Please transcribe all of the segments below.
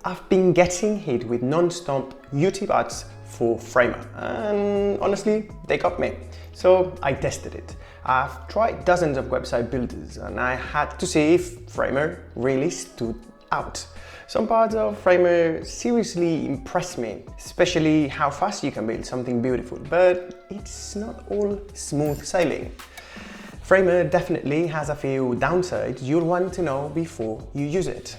I've been getting hit with non-stop YouTube ads for Framer, and honestly, they got me. So I tested it. I've tried dozens of website builders and I had to see if Framer really stood out. Some parts of Framer seriously impressed me, especially how fast you can build something beautiful, but it's not all smooth sailing. Framer definitely has a few downsides you'll want to know before you use it.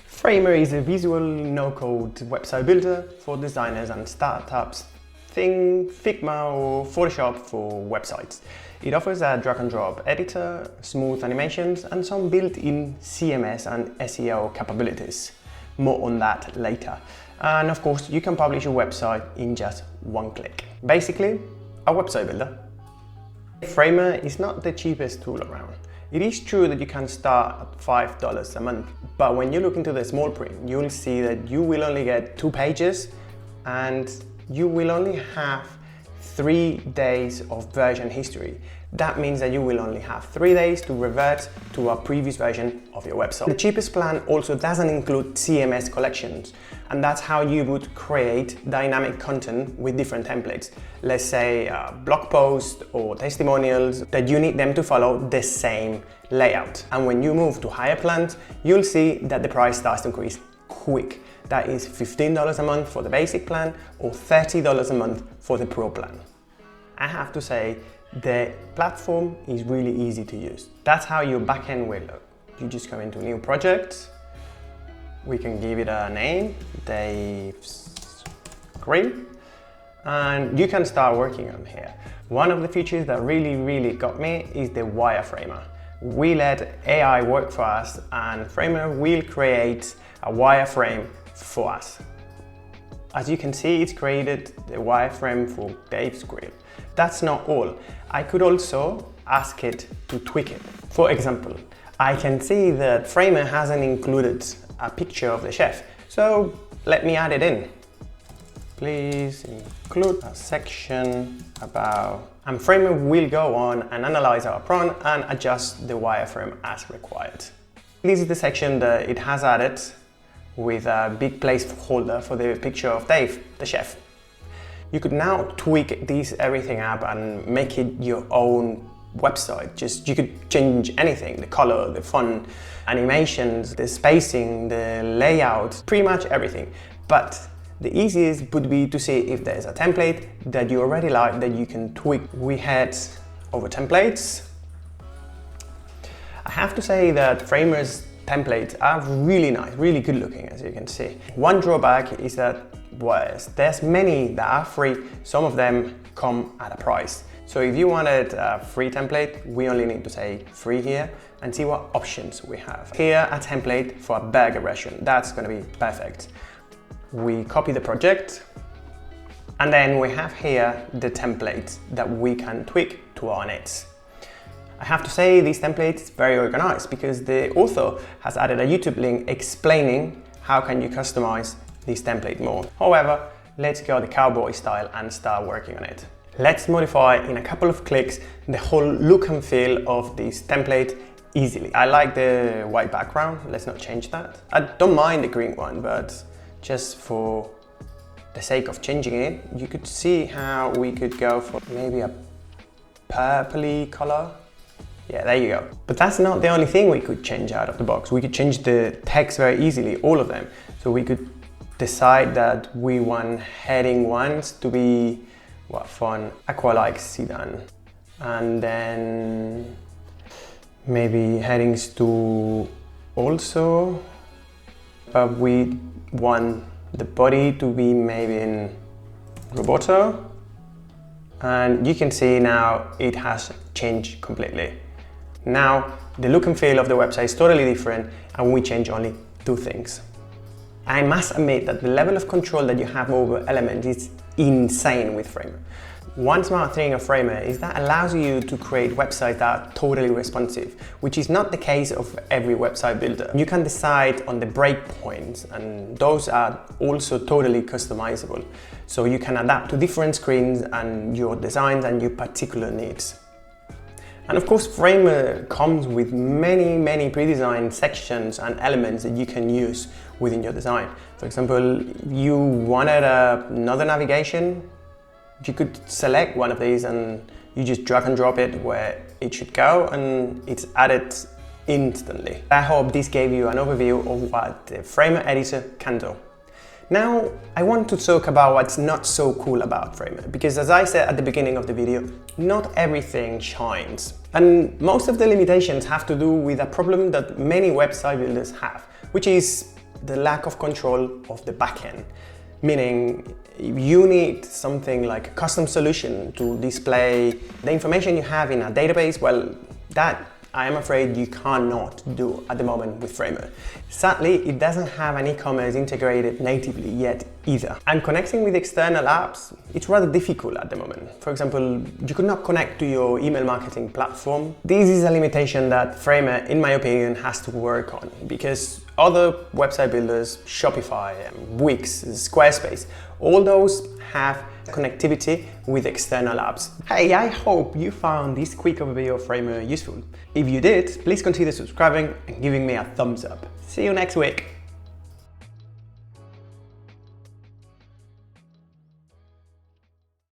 Framer is a visual no-code website builder for designers and startups. Think Figma or Photoshop for websites. It offers a drag-and-drop editor, smooth animations, and some built-in CMS and SEO capabilities. More on that later. And of course, you can publish a website in just one click. Basically, a website builder. Framer is not the cheapest tool around. It is true that you can start at $5 a month, but when you look into the small print, you'll see that you will only get 2 pages and you will only have 3 days of version history. That means that you will only have 3 days to revert to a previous version of your website. The cheapest plan also doesn't include CMS collections, and that's how you would create dynamic content with different templates. Let's say blog posts or testimonials that you need them to follow the same layout. And when you move to higher plans, you'll see that the price starts to increase quick. That is $15 a month for the basic plan or $30 a month for the pro plan. I have to say, the platform is really easy to use. That's how your backend will look. You just come into new project. We can give it a name, Dave's Screen, and you can start working on here. One of the features that really got me is the wireframer. We let AI work for us, and Framer will create a wireframe for us. As you can see, it's created the wireframe for Dave's Grill. That's not all. I could also ask it to tweak it. For example, I can see that Framer hasn't included a picture of the chef, so let me add it in. Please include a section about, and Framer will go on and analyze our prompt and adjust the wireframe as required. This is the section that it has added with a big placeholder for the picture of Dave, the chef. You could now tweak everything up and make it your own website. You could change anything, the color, the font, animations, the spacing, the layout, pretty much everything. But the easiest would be to see if there's a template that you already like that you can tweak. We head over templates. I have to say that Framer's templates are really nice, really good looking, as you can see. One drawback is that there's many that are free, some of them come at a price. So if you wanted a free template, we only need to say free here and see what options we have. Here, a template for a burger restaurant. That's going to be perfect. We copy the project, and then we have here the templates that we can tweak to our needs. I have to say these templates are very organized because the author has added a YouTube link explaining how can you customize this template more. However, let's go the cowboy style and start working on it. Let's modify in a couple of clicks the whole look and feel of this template easily. I like the white background, let's not change that. I don't mind the green one, but just for the sake of changing it, you could see how we could go for maybe a purpley color. Yeah, there you go. But that's not the only thing we could change out of the box. We could change the text very easily, all of them. So we could decide that we want heading ones to be what font? Aqua-like sedan. And then maybe headings to also, but we want the body to be maybe in Roboto. And you can see now it has changed completely. Now the look and feel of the website is totally different and we change only 2 things. I must admit that the level of control that you have over elements is insane with Framer. One smart thing of Framer is that allows you to create websites that are totally responsive, which is not the case of every website builder. You can decide on the breakpoints, and those are also totally customizable. So you can adapt to different screens and your designs and your particular needs. And of course, Framer comes with many pre-designed sections and elements that you can use within your design. For example, if you wanted another navigation, you could select one of these and you just drag and drop it where it should go, and it's added instantly. I hope this gave you an overview of what the Framer editor can do. Now, I want to talk about what's not so cool about Framer, because as I said at the beginning of the video, not everything shines. And most of the limitations have to do with a problem that many website builders have, which is the lack of control of the backend. Meaning, if you need something like a custom solution to display the information you have in a database, well, that I am afraid you cannot do at the moment with Framer. Sadly, it doesn't have an e-commerce integrated natively yet either. And connecting with external apps, it's rather difficult at the moment. For example, you could not connect to your email marketing platform. This is a limitation that Framer, in my opinion, has to work on, because other website builders, Shopify, Wix, Squarespace, all those have connectivity with external apps. Hey, I hope you found this quick overview of Framer useful. If you did, please consider subscribing and giving me a thumbs up. See you next week.